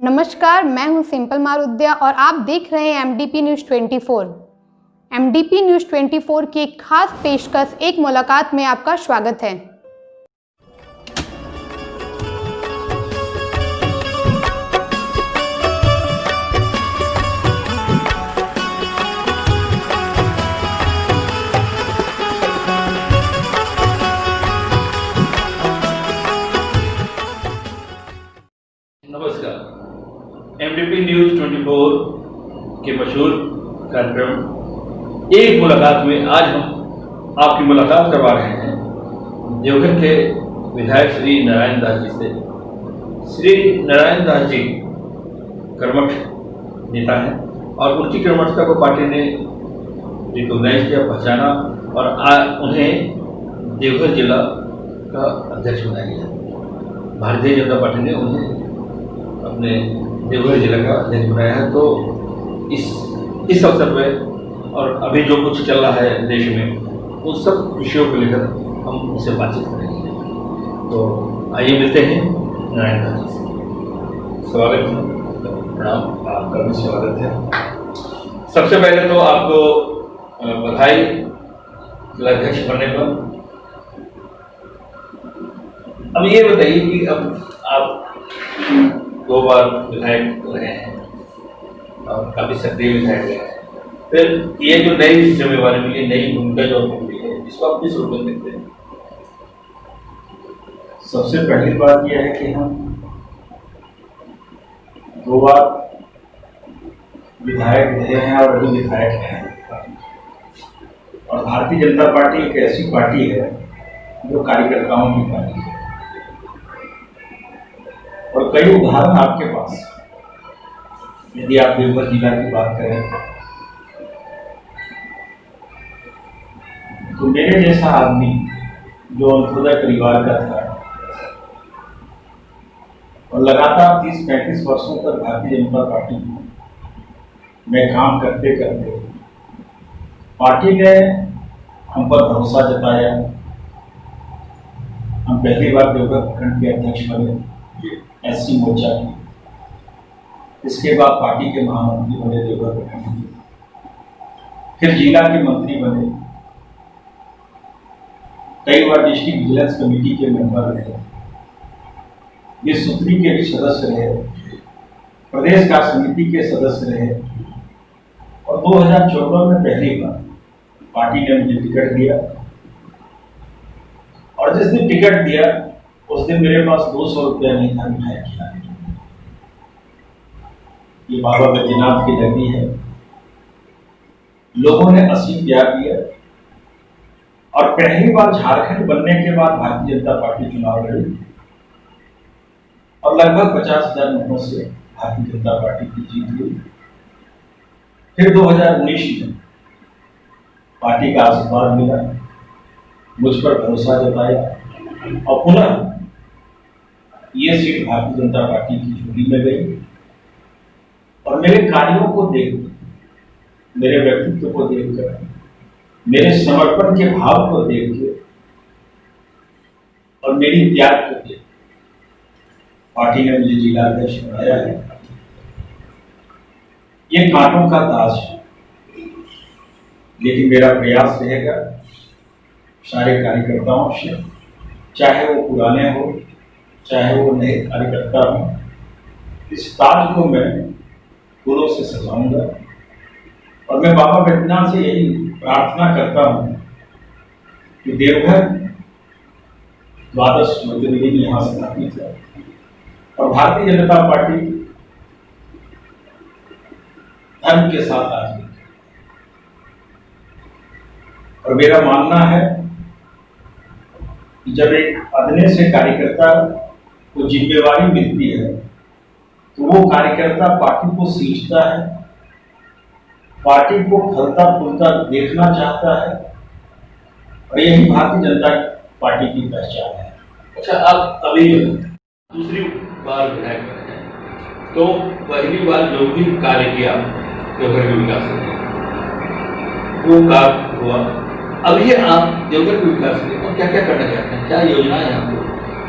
नमस्कार, मैं हूं सिंपल मारुद्या और आप देख रहे हैं एमडीपी न्यूज़ 24। एमडीपी न्यूज़ 24 की एक खास पेशकश एक मुलाकात में आपका स्वागत है। नमस्कार, एमडीपी न्यूज़ 24 के मशहूर कार्यक्रम एक मुलाकात में आज हम आपकी मुलाकात करवा रहे हैं देवघर के विधायक श्री नारायण दास जी से। श्री नारायण दास जी कर्मठ नेता हैं और उनकी कर्मठता को पार्टी ने रिकॉग्नाइज किया, पहचाना और उन्हें देवघर जिला का अध्यक्ष बनाया गया। भारतीय जनता पार्टी ने उन्हें अपने देवघर जिला का अध्यक्ष बनाया है। तो इस अवसर पर और अभी जो कुछ चल रहा है देश में उन सब विषयों को लेकर हम उनसे बातचीत करेंगे। तो आइए मिलते हैं नारायण दास जी से। स्वागत है। प्रणाम, आपका भी स्वागत है। सबसे पहले तो आपको बधाई जिलाध्यक्ष बनने पर। अब ये बताइए कि अब आप 2 बार विधायक रहे हैं और काफी सक्रिय विधायक रहे हैं, फिर ये जो नई जिम्मेवारी मिली, नई भूमिका जो आपको मिली है, इसको आप किस रूप में देखते हैं? सबसे पहली बात यह है कि हम 2 बार विधायक रहे हैं और अभी विधायक हैं। और भारतीय जनता पार्टी एक ऐसी पार्टी है जो कार्यकर्ताओं की पार्टी है और कई उदाहरण आपके पास। यदि आप देवघर जिला की बात करें तो मेरे जैसा आदमी जो अंत्योदय परिवार का था और लगातार 30-35 वर्षों तक भारतीय जनता पार्टी में काम करते करते पार्टी ने हम पर भरोसा जताया। हम पहली बार देवघर प्रखंड के अध्यक्ष बने एससी मोर्चा की। इसके बाद पार्टी के महामंत्री बने देवघर प्रखंड के, फिर जिला के मंत्री बने, कई बार डिस्ट्रिक्ट विजिलेंस कमेटी के मेंबर रहे, विश्व सूत्री के भी सदस्य रहे, प्रदेश कार्य समिति के सदस्य रहे और 2014 में पहली बार पार्टी ने मुझे टिकट दिया। और जिस दिन टिकट दिया उस दिन मेरे पास 200 रुपया नहीं था मिठाई खिलाने के लिए। ये बाबा बैद्यनाथ की नगरी है। लोगों ने असीम प्यार दिया और पहली बार झारखंड बनने के बाद भारतीय जनता पार्टी चुनाव लड़ी और लगभग 50,000 मतों से भारतीय जनता पार्टी की जीत हुई। फिर 2019 में पार्टी का आशीर्वाद मिला, मुझ पर भरोसा जताया और पुनः ये सीट भारतीय जनता पार्टी की झोली में गई। और मेरे कार्यों को देखकर, मेरे व्यक्तित्व को देखकर, मेरे समर्पण के भाव को देख के और मेरी त्याग को देख पार्टी ने मुझे जिला अध्यक्ष बनाया है। ये कांटों का ताज है, लेकिन मेरा प्रयास रहेगा सारे कार्यकर्ताओं से, चाहे वो पुराने हो चाहे वो नए कार्यकर्ता हो, इस ताज को मैं फूलों से सजाऊंगा। और मैं बाबा बैद्यनाथ से यही प्रार्थना करता हूं कि देवघर 12 ज्योतिर्लिंग यहाँ स्थापित है और भारतीय जनता पार्टी धर्म के साथ आती है। और मेरा मानना है कि जब एक अदने से कार्यकर्ता को जिम्मेवारी मिलती है तो वो कार्यकर्ता पार्टी को सींचता है, पार्टी को फलता फूलता देखना चाहता है और यही भारतीय जनता पार्टी की पहचान है। अच्छा, आप अभी दूसरी बार विधायक बने हैं, तो पहली बार जो भी कार्य किया देवघर के विकास के वो कार्य हुआ। अभी आप देवघर के विकास के और क्या क्या करना चाहते हैं? क्या योजना है आपको?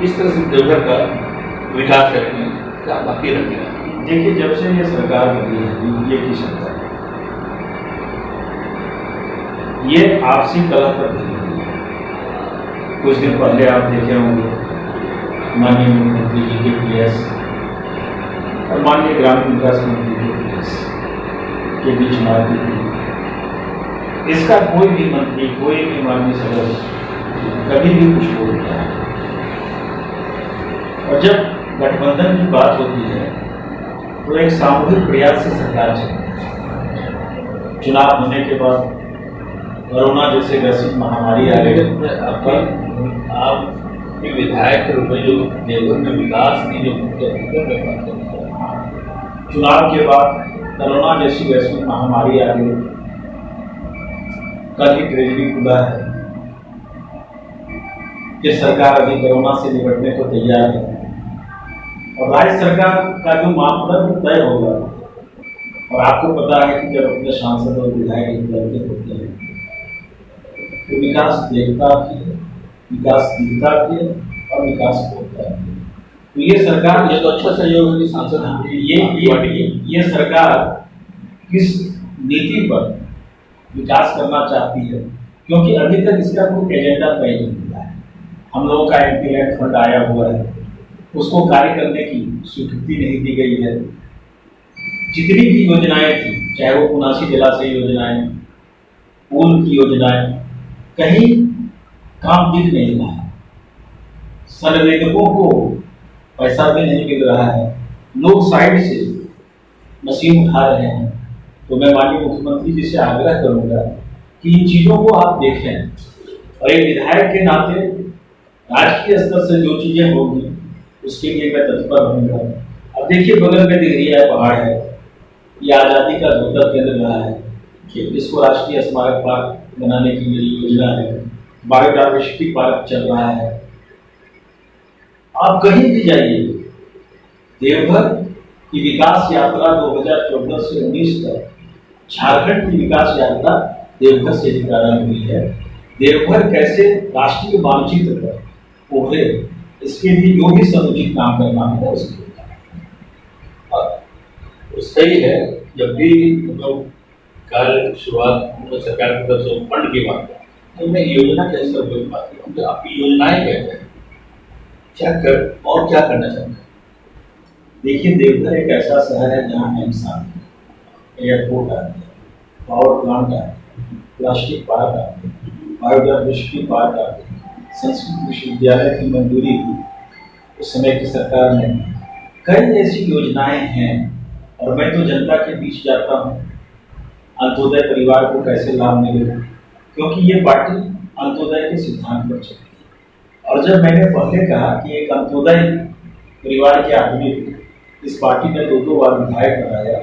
किस तरह से देवघर का विकास करेंगे? क्या बाकी रखेगा? देखिए, जब से ये सरकार बनी है, यूपीए की सरकार, ये आपसी कलह पर बनी हुई है। कुछ दिन पहले आप देखे होंगे माननीय मुख्यमंत्री जी के पीएस और माननीय ग्रामीण विकास मंत्री के पीएस के बीच मारपीट हुई। इसका कोई भी मंत्री, कोई भी माननीय सदस्य कभी भी कुछ बोलता है। और जब गठबंधन की बात होती है तो एक सामूहिक प्रयास से सरकार चलती है। चुनाव होने के बाद कोरोना जैसे वैश्विक महामारी आ गई। आप एक विधायक के रूप में जो देवघर में विकास की जो चुनाव के बाद कोरोना जैसी वैश्विक महामारी आ गई। कल ही ट्रेजरी खुला है। ये सरकार अभी कोरोना से निपटने को तैयार है और राज्य सरकार का जो मापदंड तय होगा, और आपको पता है कि जब अपने सांसद और विधायक उपलब्ध होते हैं तो विकास देखता भी है, विकास दिखता भी है और विकास होता है। तो ये सरकार, ये तो अच्छा सहयोग है सांसद, ये सरकार किस नीति पर विकास करना चाहती है, क्योंकि अभी तक इसका कोई एजेंडा तय नहीं हुआ है। हम लोगों का एमपी लैंड फंड आया हुआ है, उसको कार्य करने की स्वीकृति नहीं दी गई है। जितनी भी योजनाएं थी, चाहे वो 79 जलाशय योजनाएं, पुल की योजनाएं, कहीं काम दिख नहीं रहा है। संवेदकों को पैसा भी नहीं मिल रहा है। लोग साइड से मशीन उठा रहे हैं। तो मैं माननीय मुख्यमंत्री जी से आग्रह करूंगा कि इन चीजों को आप देखें और एक विधायक के नाते राजकीय स्तर से जो चीजें होंगी उसके लिए मैं तत्पर रहूंगा। अब देखिए, बगल में दिघरिया पहाड़ है, ये आज़ादी का द्योतक केंद्र रहा है, इसको राष्ट्रीय स्मारक पार्क बनाने की मेरी योजना है। बायोडायवर्सिटी पार्क चल रहा है। आप कहीं भी जाइए, देवघर की विकास यात्रा 2014 से 19 तक, झारखंड की विकास यात्रा देवघर से ही प्रारंभ हुई है। देवघर कैसे राष्ट्रीय मानचित्र पर उभरे, इसके लिए जो भी समुचित काम करना है उसके सही है। जब भी हम लोग कार्य शुरुआत सरकार की तरफ से फंड की बात करें तो मैं योजना के स्तर पर बात करूँ कि आपकी योजनाएं क्या है, क्या कर और क्या करना चाहते हैं। देखिए, देवघर एक ऐसा शहर है जहाँ एम्स आ गया, एयरपोर्ट आ गया, पावर प्लांट आ गया, प्लास्टिक पार्क आ गया, बायोडायवर्सिटी पार्क आ गया, संस्कृत विश्वविद्यालय की मंजूरी थी उस समय की सरकार ने। कई ऐसी योजनाएं हैं और मैं तो जनता के बीच जाता हूँ। अंत्योदय परिवार को कैसे लाभ मिलेगा, क्योंकि ये पार्टी अंत्योदय के सिद्धांत पर चलती है। और जब मैंने पहले कहा कि एक अंत्योदय परिवार के आदमी इस पार्टी ने 2 बार विधायक बनाया,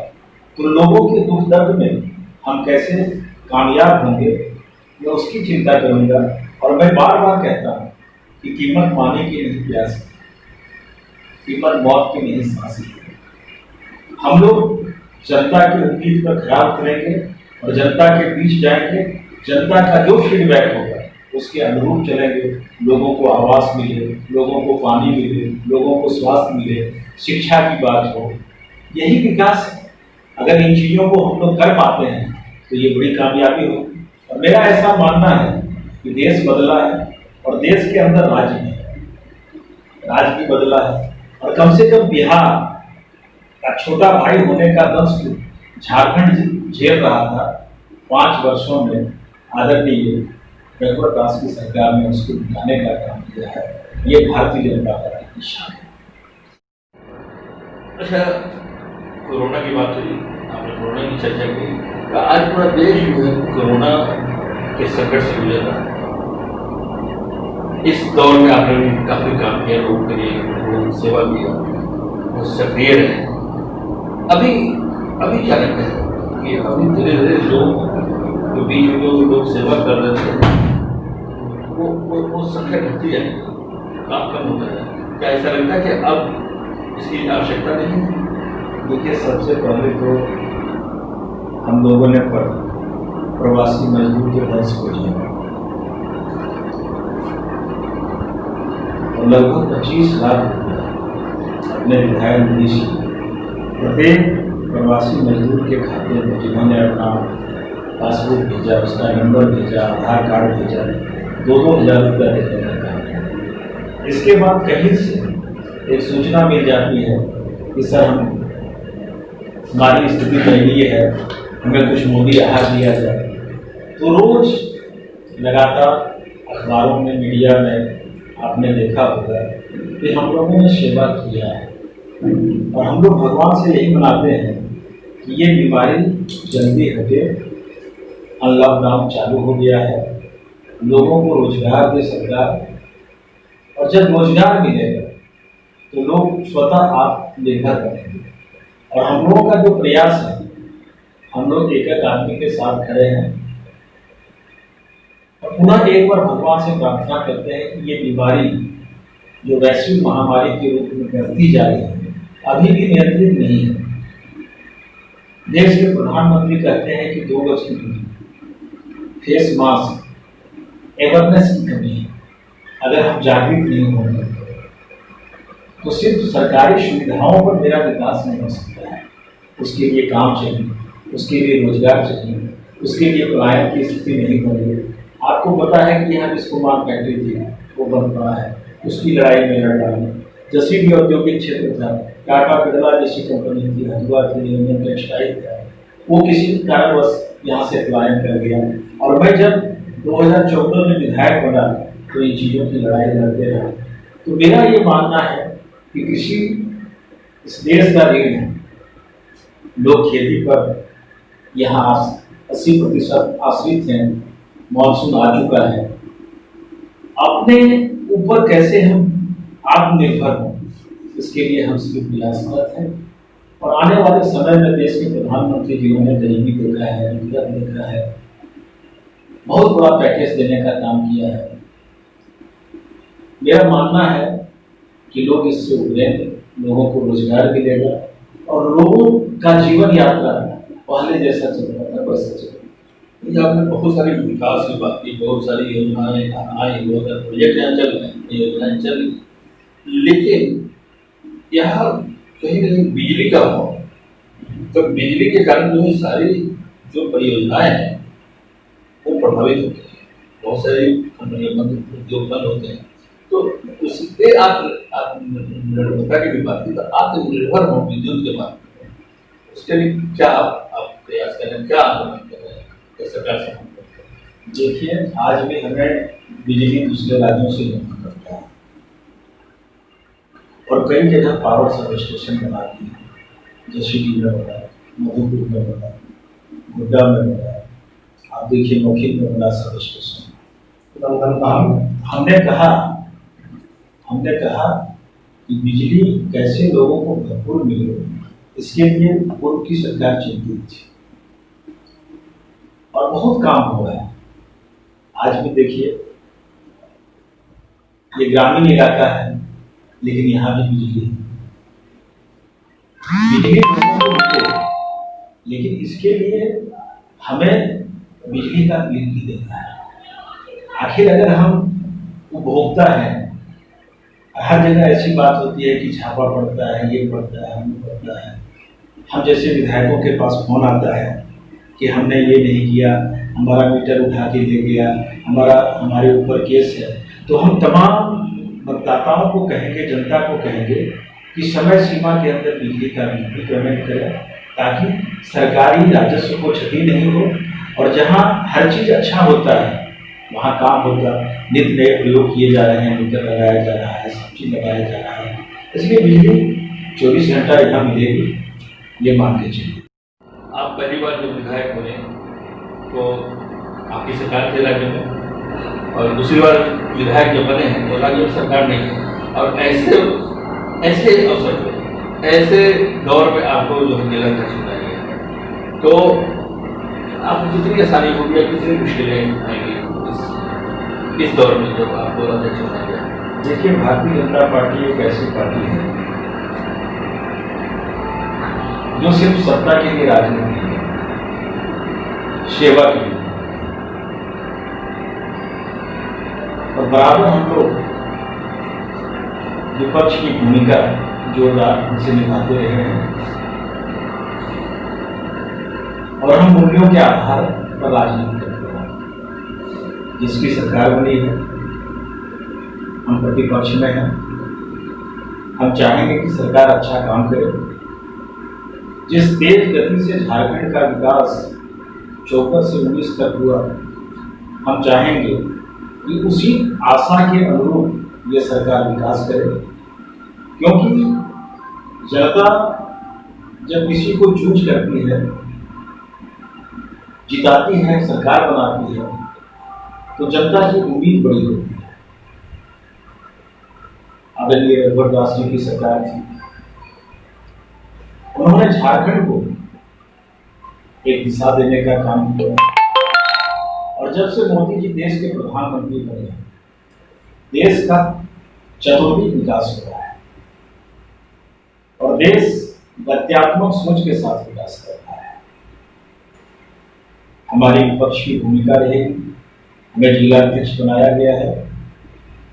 तो लोगों के दुख दर्द में हम कैसे कामयाब होंगे, मैं उसकी चिंता करूंगा। और मैं बार बार कहता हूँ कि कीमत पानी की नहीं प्यास, कीमत मौत की नहीं सांस की। हम लोग जनता की उम्मीद पर खरा उतरेंगे और जनता के बीच जाएंगे। जनता का जो फीडबैक होगा उसके अनुरूप चलेंगे। लोगों को आवास मिले, लोगों को पानी मिले, लोगों को स्वास्थ्य मिले, शिक्षा की बात हो, यही विकास है। अगर इन चीज़ों को हम लोग कर पाते हैं तो ये बड़ी कामयाबी होगी। और मेरा ऐसा मानना है कि देश बदला है और देश के अंदर राज्य भी है, राज्य भी बदला है। और कम से कम बिहार का छोटा भाई होने का दंश झारखंड झेल रहा था 5 वर्षों में। आदरणीय रघुवर दास की सरकार ने उसको मिटाने का काम किया है। ये भारतीय जनता पार्टी की शान है। अच्छा, कोरोना की बात हुई, आपने कोरोना की चर्चा की, तो आज पूरा देश जो है कोरोना के संकट से गुजर रहा है। इस दौर में आपने काफी काम किया, लोगों के लिए सेवा किया, वो सक्रिय रहे। अभी क्या लगता है कि अभी धीरे धीरे लोग के बीच में जो लोग सेवा कर रहे थे वो संख्या घटती जाएगी, काम कम होता है। क्या ऐसा लगता है कि अब इसकी आवश्यकता नहीं है? देखिए, सबसे पहले तो हम लोगों ने प्रवासी मजदूर के वंश को जिया और लगभग 25 लाख अपने विधायक निधि से प्रत्येक प्रवासी मजदूर के खाते में जिन्होंने अपना पासबुक भेजा, उसका नंबर भेजा, आधार कार्ड भेजा, 2,000 रुपया देने का काम। इसके बाद कहीं से एक सूचना मिल जाती है कि सर हमारी स्थिति दयनीय है, हमें कुछ मोदी आहार दिया जाए। तो रोज लगातार अखबारों में, मीडिया में आपने देखा होगा कि हम लोगों ने सेवा किया है, और हम लोग भगवान से यही मनाते हैं कि ये बीमारी जल्दी हटे। लॉकडाउन चालू हो गया है, लोगों को रोजगार दे सरकार, और जब रोजगार मिलेगा तो लोग स्वतः आत्मनिर्भर बनेंगे। और हम लोगों का जो प्रयास है, हम लोग एक एक आदमी के साथ खड़े हैं और पुनः एक बार भगवान से प्रार्थना करते हैं कि ये बीमारी जो वैश्विक महामारी के रूप में बढ़ती जा रही है, अभी भी नियंत्रित नहीं है। देश के प्रधानमंत्री कहते हैं कि 2 गज की दूरी, फेस मास्क, अवेयरनेस की कमी है। अगर हम जागरूक नहीं होंगे तो सिर्फ सरकारी सुविधाओं पर मेरा विकास नहीं हो सकता है। उसके लिए काम चाहिए, उसके लिए रोजगार चाहिए, उसके लिए पलायन की स्थिति नहीं होगी। आपको पता है कि यहाँ बिस्कुमार फैक्ट्री थी, वो बंद पड़ा है, उसकी लड़ाई में लड़ रहा है। जैसे भी औद्योगिक क्षेत्र था, टाटा बिरला जैसी कंपनी थी, हरिद्वार थी, यूनियन टेक्सटाइल था, वो किसी कारणवश यहाँ से पलायन कर गया। और मैं जब 2014 में विधायक बना तो इन चीज़ों की लड़ाई लड़ते रहा। तो मेरा ये मानना है कि कृषि इस देश का रीढ़ है। लोग खेती पर यहाँ 80% आश्रित हैं। मानसून आ चुका है, अपने ऊपर कैसे हम आत्मनिर्भर हों, इसके लिए हम सभी प्रयासरत हैं। और आने वाले समय में देश के प्रधानमंत्री जिन्होंने गरीबी देखा है, रोजगार देखा है, बहुत बड़ा पैकेज देने का काम किया है। मेरा मानना है कि लोग इससे उभरेंगे, लोगों को रोजगार मिलेगा और लोगों का जीवन यात्रा पहले जैसा चल रहा था वैसा चलेगा। आपने बहुत सारी विकास की बात की, बहुत सारी योजनाएं आई, बहुत सारे प्रोजेक्ट यहाँ चल रहे हैं, योजनाएं चल रही, लेकिन यहाँ कहीं कहीं बिजली का अभाव, तो बिजली के कारण जो है सारी जो परियोजनाएं हैं वो प्रभावित होती है। बहुत सारी कंपनियां बंद, उद्योग बंद होते हैं। तो उसके आत्मनिर्भरता की भी बात की, तो आत्मनिर्भर हो विद्युत के बात, उसके लिए क्या आप प्रयास कर रहे हैं, क्या आंदोलन कर रहे हैं, सरकार से? देखिए, आज भी हमें बिजली दूसरे राज्यों से नहीं करता है, और कई जगह पावर सब स्टेशन बनाती है, जैसे कि में बना, मधुपुर में बना, गुड्डा में बना, आप देखिए मखिल में बना सब स्टेशन। हमने कहा कि बिजली कैसे लोगों को भरपूर मिले, इसके लिए पूर्व की सरकार चिंतित थी और बहुत काम हुआ है। आज भी देखिए, ये ग्रामीण इलाका है लेकिन यहाँ भी बिजली है, बिजली लेकिन इसके लिए हमें बिजली का बिल भी देना है। आखिर अगर हम उपभोक्ता हैं, हर जगह ऐसी बात होती है कि छापा पड़ता है, ये पड़ता है, वो पड़ता है। हम जैसे विधायकों के पास फोन आता है कि हमने ये नहीं किया, हमारा मीटर उठा के ले गया, हमारे ऊपर केस है, तो हम तमाम मतदाताओं को कहेंगे, जनता को कहेंगे कि समय सीमा के अंदर बिजली का बिल पेमेंट करें, ताकि सरकारी राजस्व को क्षति नहीं हो। और जहाँ हर चीज़ अच्छा होता है वहाँ काम होता, नित्य नए प्रयोग किए जा रहे हैं, मीटर लगाया जा रहा है, सब चीज़ लगाया जा रहा है, इसलिए बिजली 24 घंटा यहाँ मिलेगी, ये मान के चलिए। आप पहली बार जब विधायक बने तो आपकी सरकार थी राज्य में, और दूसरी बार विधायक जब बने हैं तो राज्य में सरकार नहीं है, और ऐसे अवसर पर, ऐसे दौर में आपको जो है जिला अध्यक्ष बनाया गया, तो आपको कितनी आसानी होगी, कितनी मुश्किलें आएंगी इस दौर में जब आपको अध्यक्ष बनाया गया? देखिए, भारतीय जनता पार्टी एक ऐसी पार्टी है जो सिर्फ सत्ता के लिए राजनीति है, सेवा के लिए। और बराबर हम लोग विपक्ष की भूमिका जोरदार उनसे निभाते रहे हैं, और हम मूल्यों के आधार पर राजनीति करते हैं। जिसकी सरकार बनी है, हम प्रतिपक्ष में हैं, हम चाहेंगे कि सरकार अच्छा काम करे। जिस तेज गति से झारखंड का विकास 54 से 19 तक हुआ, हम चाहेंगे कि उसी आशा के अनुरूप ये सरकार विकास करे, क्योंकि जनता जब किसी को चूज करती है, जिताती है, सरकार बनाती है, तो जनता की उम्मीद बड़ी होती है। आदरणीय रघुवर दास जी की सरकार थी, उन्होंने झारखंड को एक दिशा देने का काम किया, और जब से मोदी जी देश के प्रधानमंत्री बने, देश का चतुर्दिक विकास हो रहा है और देश गत्यात्मक सोच के साथ विकास कर रहा है। हमारी विपक्ष की भूमिका रहेगी, हमें जिलाध्यक्ष बनाया गया है,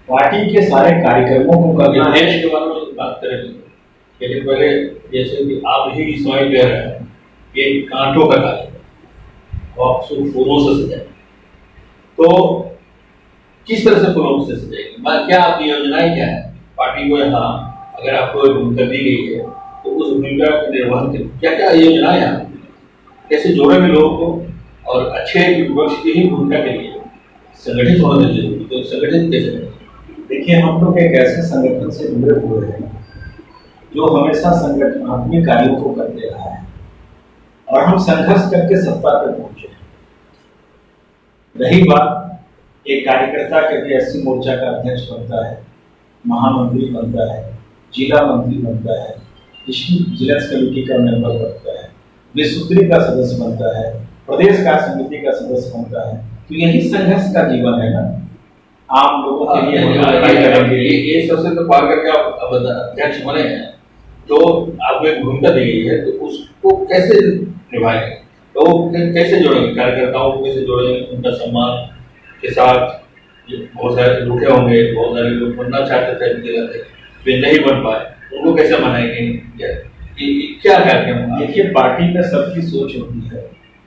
पार्टी के सारे कार्यक्रमों को करना है। देश के बारे में बात करेंगे, लेकिन पहले जैसे कि आप ही समय कह रहे हैं कि कांटों का कार्यक्रम और आप फूलों से सजाए, तो किस तरह से फूलों से सजाएंगे? क्या आपकी योजनाएं क्या है पार्टी को? यहाँ अगर आपको भूमिका दी गई है तो उस भूमिका के निर्वहन के क्या क्या योजनाएं हैं? कैसे जोड़ेंगे लोगों को? और अच्छे विपक्ष की ही भूमिका के लिए संगठित होना जरूरी, तो संगठित कैसे करें? देखिए, हम लोग एक ऐसे संगठन से जुड़े हुए हैं जो हमेशा संगठनात्मक कार्यों को करते रहा है, और हम संघर्ष करके सत्ता तक पहुंचे हैं। रही बात, एक कार्यकर्ता कभी एससी मोर्चा का अध्यक्ष बनता है, महामंत्री बनता है, जिला मंत्री बनता है, विजिलेंस कमेटी का मेंबर बनता है, विश्वसूत्री का सदस्य बनता है, प्रदेश कार्य समिति का सदस्य बनता है। तो यही संघर्ष का जीवन है ना। आम लोगों के लिए ये सबसे तो पार करके आप अध्यक्ष बने हैं, तो आपको एक भूमिका दी गई है, तो उसको कैसे निभाएंगे? तो कैसे जोड़ेंगे? कार्यकर्ताओं को कैसे जोड़ेंगे? उनका सम्मान के साथ बहुत सारे रूठे होंगे, बहुत सारे लोग बनना चाहते थे, वे नहीं बन पाए, उनको कैसे मनाएंगे? क्या कार्यक्रम? देखिए, पार्टी में सबकी सोच होती है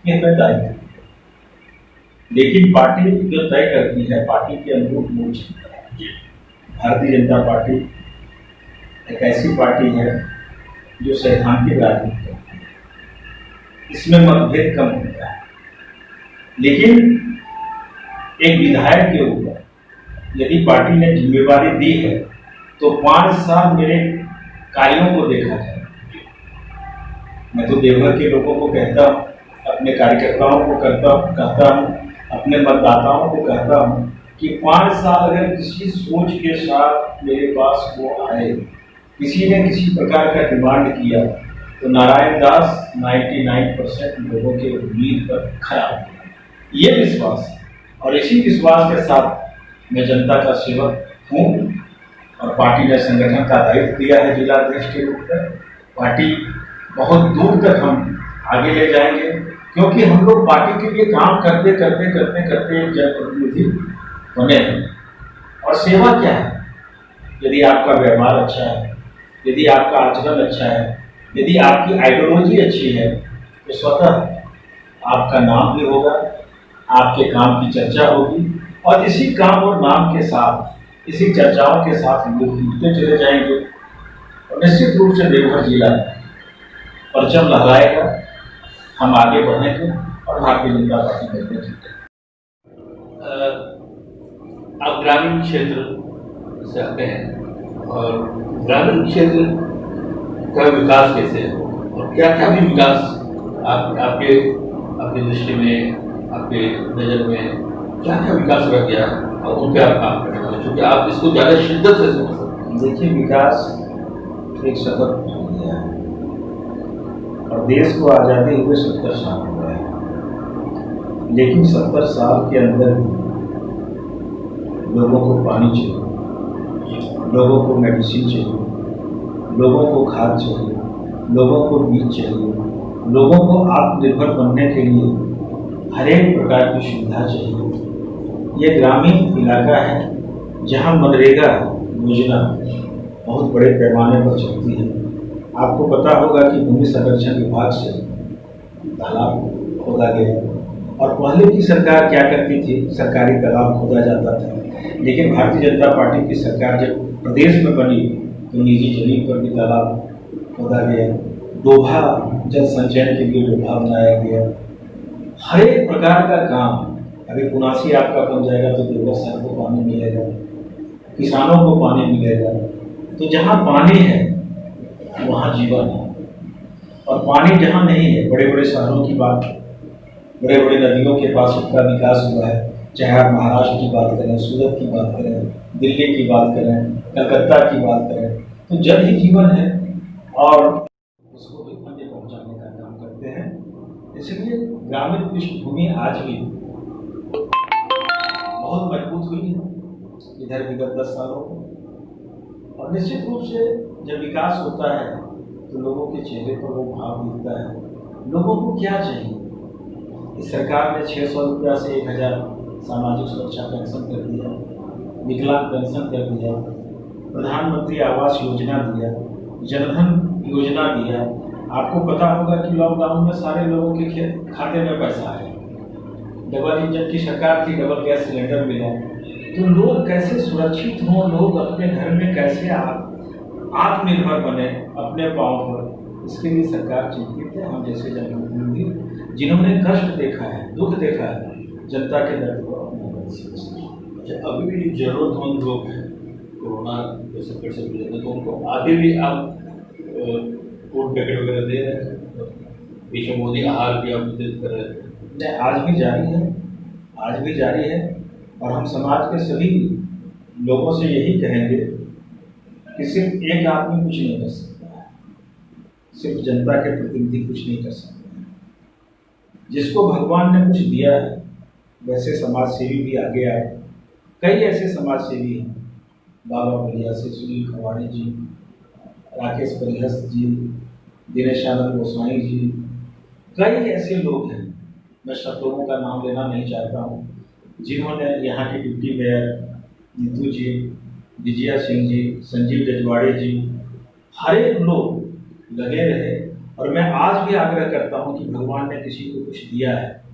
कि हमें दायित्व है, लेकिन पार्टी जो तय करती है, पार्टी के अनुरूप मूल चलता है। भारतीय जनता पार्टी एक ऐसी पार्टी है जो सैद्धांतिक राजनीति करती है, इसमें मतभेद कम होता है। लेकिन एक विधायक के ऊपर यदि पार्टी ने जिम्मेवारी दी है तो 5 साल मेरे कार्यों को देखा जाए। मैं तो देवघर के लोगों को कहता हूँ, अपने कार्यकर्ताओं को कहता हूँ, अपने मतदाताओं को कहता हूँ कि 5 साल अगर किसी सोच के साथ मेरे पास वो आए, किसी ने किसी प्रकार का डिमांड किया, तो नारायण दास 99% लोगों के उम्मीद पर खरा हुआ। ये विश्वास है, और इसी विश्वास के साथ मैं जनता का सेवक हूँ, और पार्टी ने संगठन का दायित्व दिया है जिलाध्यक्ष के रूप में। पार्टी बहुत दूर तक हम आगे ले जाएंगे, क्योंकि हम लोग पार्टी के लिए काम करते करते करते करते एक जनप्रतिनिधि बने हैं। और सेवा क्या है? यदि आपका व्यवहार अच्छा है, यदि आपका आचरण अच्छा है, यदि आपकी आइडियोलॉजी अच्छी है, तो स्वतः आपका नाम भी होगा, आपके काम की चर्चा होगी, और इसी काम और नाम के साथ, इसी चर्चाओं के साथ लोग जुड़ते चले जाएंगे, और निश्चित रूप से देवघर जिला परचम लहराएगा, हम आगे बढ़ेंगे और भारतीय जनता पार्टी करने जीतेंगे। आप ग्रामीण क्षेत्र से आते हैं, और ग्रामीण क्षेत्र का विकास कैसे है, और क्या क्या भी विकास आपकी दृष्टि में, आपके नज़र में क्या क्या विकास रह गया, और उन पर आप काम करने वाले, क्योंकि आप इसको ज़्यादा शिद्दत से समझ सकते हैं। देखिए, विकास एक सतत प्रक्रिया है, और देश को आज़ादी हुए 70 साल हो गए हैं, लेकिन 70 साल के अंदर भी लोगों को पानी चाहिए, लोगों को मेडिसिन चाहिए, लोगों को खाद चाहिए, लोगों को बीज चाहिए, लोगों को आत्मनिर्भर बनने के लिए हर एक प्रकार की सुविधा चाहिए। ये ग्रामीण इलाका है जहाँ मनरेगा योजना बहुत बड़े पैमाने पर चलती है। आपको पता होगा कि भूमि संरक्षण विभाग से तालाब खोदा गया। और पहले की सरकार क्या करती थी, सरकारी तालाब खोदा जाता था, लेकिन भारतीय जनता पार्टी की सरकार जब प्रदेश में बनी तो निजी जमीन पर भी तालाब खोदा गया, डोभा जल संचयन के लिए डोभा बनाया गया। हर एक प्रकार का काम, अभी पुनासी आपका बन जाएगा तो देवघर शहर को पानी मिलेगा, किसानों को पानी मिलेगा। तो जहाँ पानी है वहाँ जीवन है, और पानी जहाँ नहीं है, बड़े बड़े शहरों की बात, बड़े बड़े नदियों के पास उसका विकास हुआ है, चाहे आप महाराष्ट्र की बात करें, सूरत की बात करें, दिल्ली की बात करें, कलकत्ता की बात करें, तो जल ही जीवन है और उसको विपन्न में पहुंचाने का काम करते हैं। इसलिए ग्रामीण पृष्ठभूमि आज भी बहुत मजबूत हुई है इधर विगत 10 सालों में, और निश्चित रूप से जब विकास होता है तो लोगों के चेहरे पर वो भाव दिखता है। लोगों को क्या चाहिए? इस सरकार ने 600 रुपया से 1000 सामाजिक सुरक्षा पेंशन कर दिया, विकलांग पेंशन कर दिया, प्रधानमंत्री आवास योजना दिया, जनधन योजना दिया। आपको पता होगा कि लॉकडाउन में सारे लोगों के खाते में पैसा है। डबल इंजन की सरकार थी, डबल गैस सिलेंडर मिला। तो लोग कैसे सुरक्षित हों, लोग अपने घर में कैसे आत्मनिर्भर बने अपने पाँव पर, इसके लिए सरकार चिंतित है। हम जैसे जनप्रतिनिधि जिन्होंने कष्ट देखा है, दुख देखा है, जनता के दर्द को अपने दर्द से अच्छा, अभी भी जरूरतमंद लोग हैं कोरोना के संकट से गुजरने, तो उनको आगे भी आप फूड पैकेट वगैरह दे रहे हैं? विश्व मोदी आहार भी आप वितरित कर रहे हैं? आज भी जारी है, आज भी जारी है। और हम समाज के सभी लोगों से यही कहेंगे कि सिर्फ एक आदमी कुछ नहीं कर सकता है, सिर्फ जनता के प्रतिनिधि कुछ नहीं कर सकते हैं। जिसको भगवान ने कुछ दिया है वैसे समाज सेवी भी आगे आए। कई ऐसे समाज सेवी हैं, बाबा भैया से सुनील खवाड़े जी, राकेश परिहस्त जी, दिनेशानंद गोस्वामी जी, कई ऐसे लोग हैं, मैं सब लोगों का नाम लेना नहीं चाहता हूँ, जिन्होंने यहाँ के डिप्टी मेयर नीतू जी, विजया सिंह जी, संजीव जजवाड़े जी, हर एक लोग लगे रहे। और मैं आज भी आग्रह करता हूँ कि भगवान ने किसी को कुछ दिया है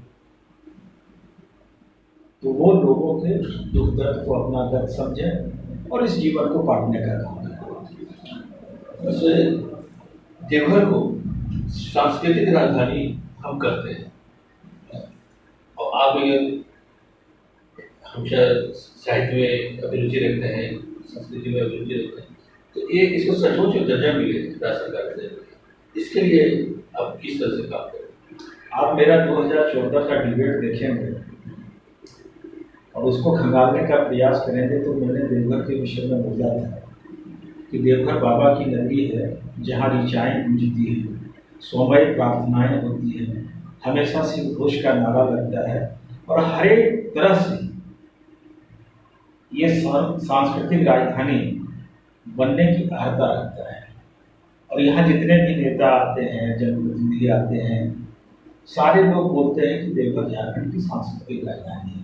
तो वो लोगों के दुख दर्द को अपना दर्द समझें और इस जीवन को बांटने का काम करें। वैसे देवघर को सांस्कृतिक राजधानी हम करते हैं, और आप ये हमेशा साहित्य में अभिरुचि रखते हैं, संस्कृति में अभिरुचि रखते हैं, तो ये इसको सचमुच दर्जा मिले राज्य सरकार से, इसके लिए आप किस तरह से काम करें? आप मेरा 2014 का डिबेट देखेंगे और उसको खंगालने का प्रयास करेंगे तो मैंने देवघर के विषय में बोला था कि देवघर बाबा की नगरी है जहाँ ऋचाएँ गूंजती हैं, स्वमय प्रार्थनाएं होती हैं, हमेशा शिव घोष का नारा लगता है, और हर एक तरह से ये सांस्कृतिक राजधानी बनने की अर्हता रखता है। और यहाँ जितने भी नेता आते हैं, जनप्रतिनिधि आते हैं, सारे लोग बोलते हैं कि देवघर झारखंड की सांस्कृतिक राजधानी है।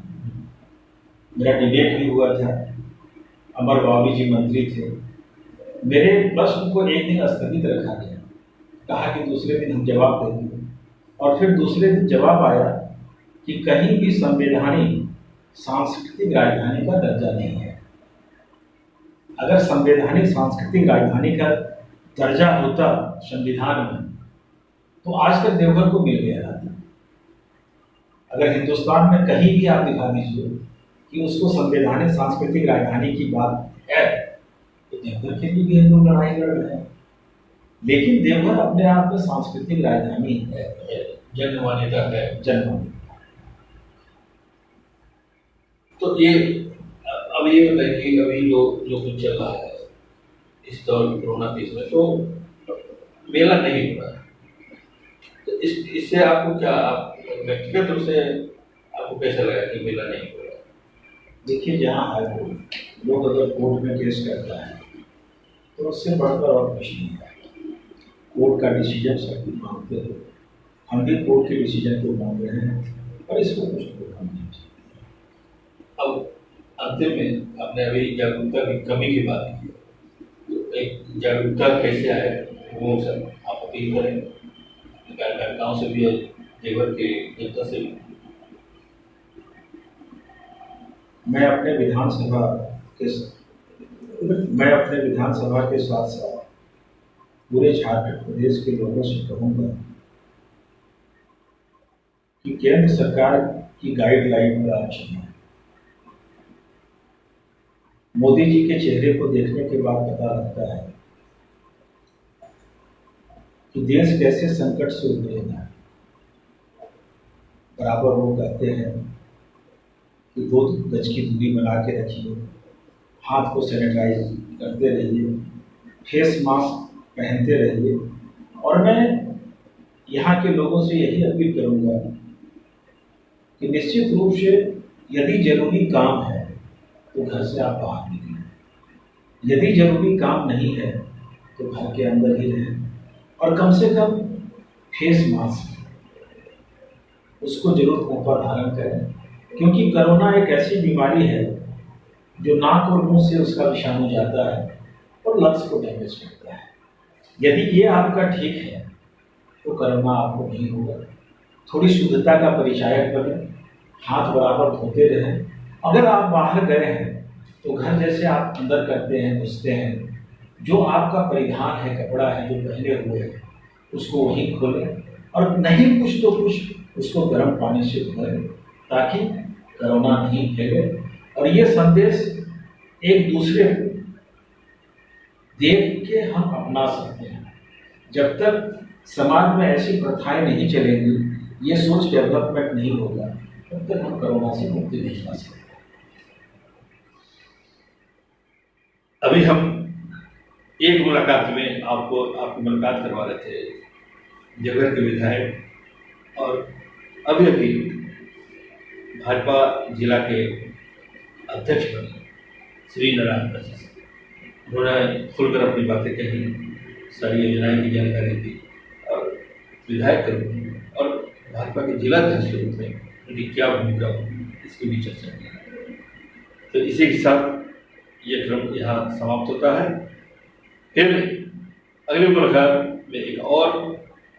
मेरा डिबेट भी हुआ था, अमर बाबी जी मंत्री थे, मेरे प्रश्न को एक दिन स्थगित रखा गया, कहा कि दूसरे दिन हम जवाब देंगे, और फिर दूसरे दिन जवाब आया कि कहीं भी संवैधानिक सांस्कृतिक राजधानी का दर्जा नहीं है। अगर संवैधानिक सांस्कृतिक राजधानी का दर्जा होता संविधान में तो आज तक देवघर को मिल गया था। अगर हिंदुस्तान में कहीं भी आप दिखा दीजिए कि उसको संवैधानिक सांस्कृतिक राजधानी की बात है तो देवघर के लिए भी हम लोग लड़ाई लड़ रहे हैं। लेकिन देवघर अपने आप में सांस्कृतिक राजधानी है, जन मान्यता है, जन मान्यता। तो ये अब ये बताइए कि अभी जो कुछ चल रहा है इस दौर कोरोना के इसमें, तो मेला नहीं हो रहा है, तो इससे आपको क्या, आप व्यक्तिगत रूप से आपको कैसा लगा कि मेला नहीं हो रहा? देखिए, जहाँ हाईकोर्ट लोग अगर कोर्ट में केस करता है तो उससे बढ़कर और कुछ नहीं है। कोर्ट का डिसीजन सब कुछ मांगते हैं, हम भी कोर्ट के डिसीजन को मांग रहे हैं और इसको कुछ प्रोग्राम नहीं। अब अंतिम में आपने अभी जागरूकता की कमी की बात की, तो एक जागरूकता कैसे आए वो सब आप अपील करें, कार्यकर्ताओं से भी जेवर के जनता से मैं अपने विधानसभा के साथ साथ पूरे झारखंड प्रदेश के लोगों से कहूंगा कि केंद्र सरकार की गाइडलाइन पर आप चलें। मोदी जी के चेहरे को देखने के बाद पता लगता है कि देश कैसे संकट से उभरेगा। बराबर वो कहते हैं कि 2 गज की दूरी बना के रखिए, हाथ को सैनिटाइज करते रहिए, फेस मास्क पहनते रहिए। और मैं यहाँ के लोगों से यही अपील करूँगा कि निश्चित रूप से यदि जरूरी काम है तो घर से आप बाहर निकलें, यदि जरूरी काम नहीं है तो घर के अंदर ही रहें और कम से कम फेस मास्क उसको जरूर मुंह पर धारण करें, क्योंकि कोरोना एक ऐसी बीमारी है जो नाक और मुंह से उसका विषाणु जाता है और लंग्स को डैमेज करता है। यदि ये आपका ठीक है तो कोरोना आपको नहीं होगा। थोड़ी शुद्धता का परिचायक बने, हाथ बराबर धोते रहें। अगर आप बाहर गए हैं तो घर जैसे आप अंदर करते हैं, घुसते हैं, जो आपका परिधान है, कपड़ा है जो पहने हुए है, उसको वहीं खोलें और नहीं कुछ तो कुछ उसको गर्म पानी से धोएं ताकि कोरोना नहीं फैले। और ये संदेश एक दूसरे को देख के हम अपना सकते हैं। जब तक समाज में ऐसी प्रथाएं नहीं चलेंगी, ये सोच डेवलपमेंट नहीं होगा, तब तक हम कोरोना से मुक्ति नहीं पा सकते। अभी हम एक मुलाकात में आपकी मुलाकात करवा रहे थे जगह के विधायक और अभी भाजपा जिला के अध्यक्ष बने श्री नारायण दास जी। उन्होंने खुलकर अपनी बातें कही, सारी योजनाएं की जानकारी दी और विधायक के रूप में और भाजपा के जिला अध्यक्ष के रूप में उनकी क्या भूमिका होगी इसकी भी चर्चा की। तो इसी के साथ ये क्रम यहाँ समाप्त होता है। फिर अगली मुलाकात में एक और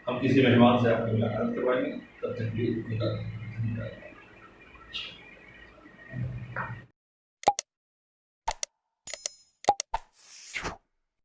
हम किसी मेहमान से आपको मुलाकात करवाएंगे। तब तक भी धन्यवाद।